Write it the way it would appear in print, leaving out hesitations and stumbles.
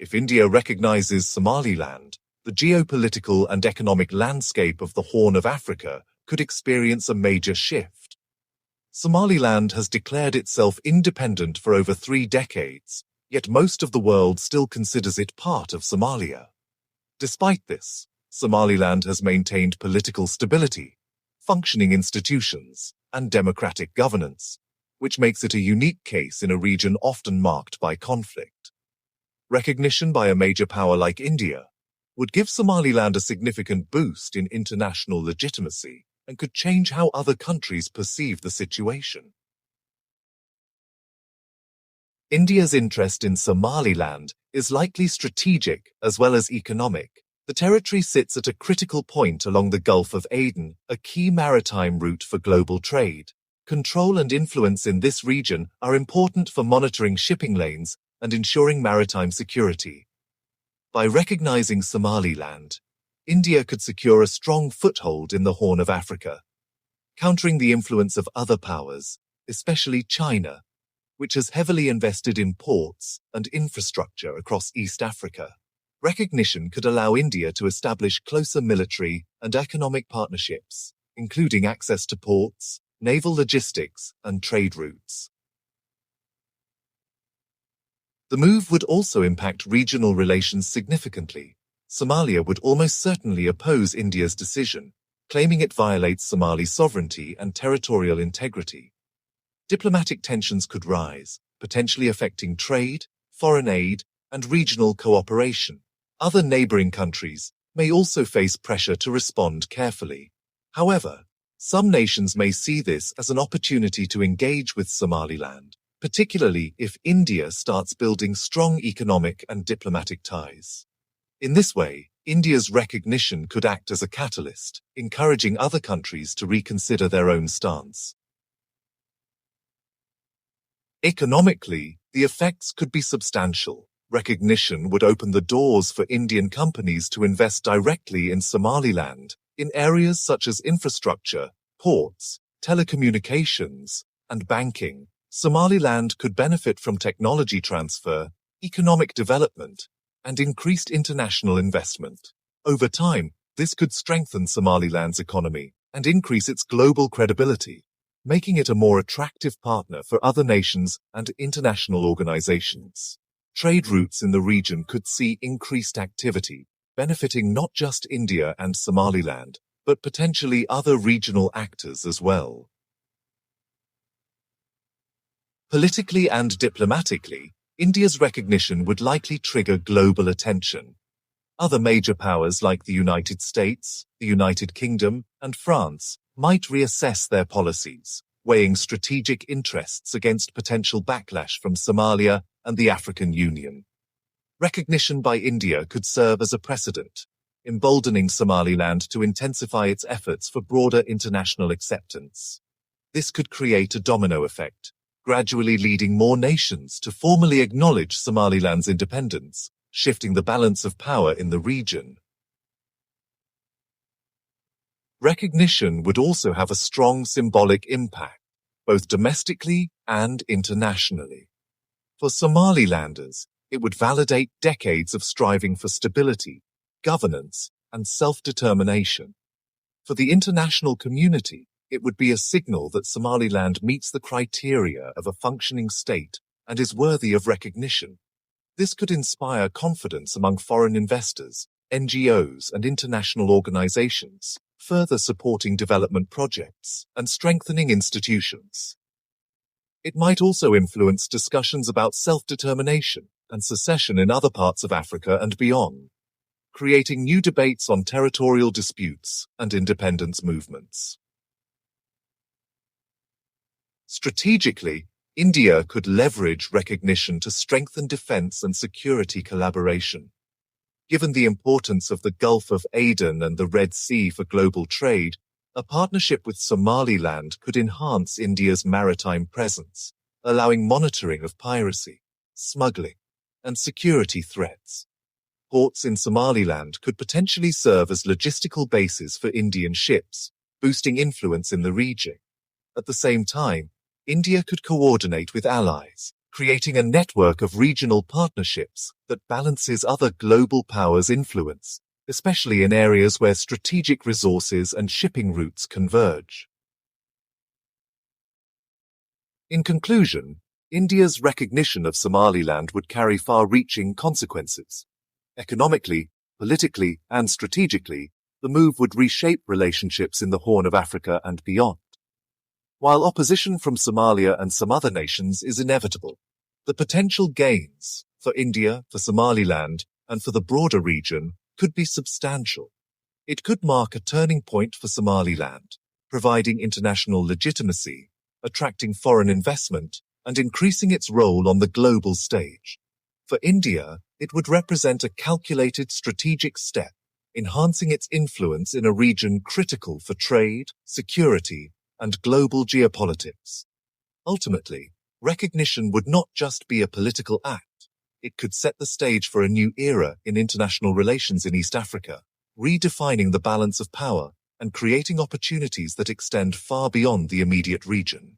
If India recognizes Somaliland, the geopolitical and economic landscape of the Horn of Africa could experience a major shift. Somaliland has declared itself independent for over 3 decades, yet most of the world still considers it part of Somalia. Despite this, Somaliland has maintained political stability, functioning institutions, and democratic governance, which makes it a unique case in a region often marked by conflict. Recognition by a major power like India would give Somaliland a significant boost in international legitimacy and could change how other countries perceive the situation. India's interest in Somaliland is likely strategic as well as economic. The territory sits at a critical point along the Gulf of Aden, a key maritime route for global trade. Control and influence in this region are important for monitoring shipping lanes and ensuring maritime security. By recognizing Somaliland, India could secure a strong foothold in the Horn of Africa, countering the influence of other powers, especially China, which has heavily invested in ports and infrastructure across East Africa. Recognition could allow India to establish closer military and economic partnerships, including access to ports, naval logistics, and trade routes. The move would also impact regional relations significantly. Somalia would almost certainly oppose India's decision, claiming it violates Somali sovereignty and territorial integrity. Diplomatic tensions could rise, potentially affecting trade, foreign aid, and regional cooperation. Other neighboring countries may also face pressure to respond carefully. However, some nations may see this as an opportunity to engage with Somaliland, particularly if India starts building strong economic and diplomatic ties. In this way, India's recognition could act as a catalyst, encouraging other countries to reconsider their own stance. Economically, the effects could be substantial. Recognition would open the doors for Indian companies to invest directly in Somaliland, in areas such as infrastructure, ports, telecommunications, and banking. Somaliland could benefit from technology transfer, economic development, and increased international investment. Over time, this could strengthen Somaliland's economy and increase its global credibility, making it a more attractive partner for other nations and international organizations. Trade routes in the region could see increased activity, benefiting not just India and Somaliland, but potentially other regional actors as well. Politically and diplomatically, India's recognition would likely trigger global attention. Other major powers like the United States, the United Kingdom, and France might reassess their policies, weighing strategic interests against potential backlash from Somalia and the African Union. Recognition by India could serve as a precedent, emboldening Somaliland to intensify its efforts for broader international acceptance. This could create a domino effect, gradually leading more nations to formally acknowledge Somaliland's independence, shifting the balance of power in the region. Recognition would also have a strong symbolic impact, both domestically and internationally. For Somalilanders, it would validate decades of striving for stability, governance, and self-determination. For the international community, it would be a signal that Somaliland meets the criteria of a functioning state and is worthy of recognition. This could inspire confidence among foreign investors, NGOs, and international organizations, further supporting development projects and strengthening institutions. It might also influence discussions about self-determination and secession in other parts of Africa and beyond, creating new debates on territorial disputes and independence movements. Strategically, India could leverage recognition to strengthen defense and security collaboration. Given the importance of the Gulf of Aden and the Red Sea for global trade, a partnership with Somaliland could enhance India's maritime presence, allowing monitoring of piracy, smuggling, and security threats. Ports in Somaliland could potentially serve as logistical bases for Indian ships, boosting influence in the region. At the same time, India could coordinate with allies, creating a network of regional partnerships that balances other global powers' influence, especially in areas where strategic resources and shipping routes converge. In conclusion, India's recognition of Somaliland would carry far-reaching consequences. Economically, politically, and strategically, the move would reshape relationships in the Horn of Africa and beyond. While opposition from Somalia and some other nations is inevitable, the potential gains for India, for Somaliland, and for the broader region could be substantial. It could mark a turning point for Somaliland, providing international legitimacy, attracting foreign investment, and increasing its role on the global stage. For India, it would represent a calculated strategic step, enhancing its influence in a region critical for trade, security, and global geopolitics. Ultimately, recognition would not just be a political act. It could set the stage for a new era in international relations in East Africa, redefining the balance of power and creating opportunities that extend far beyond the immediate region.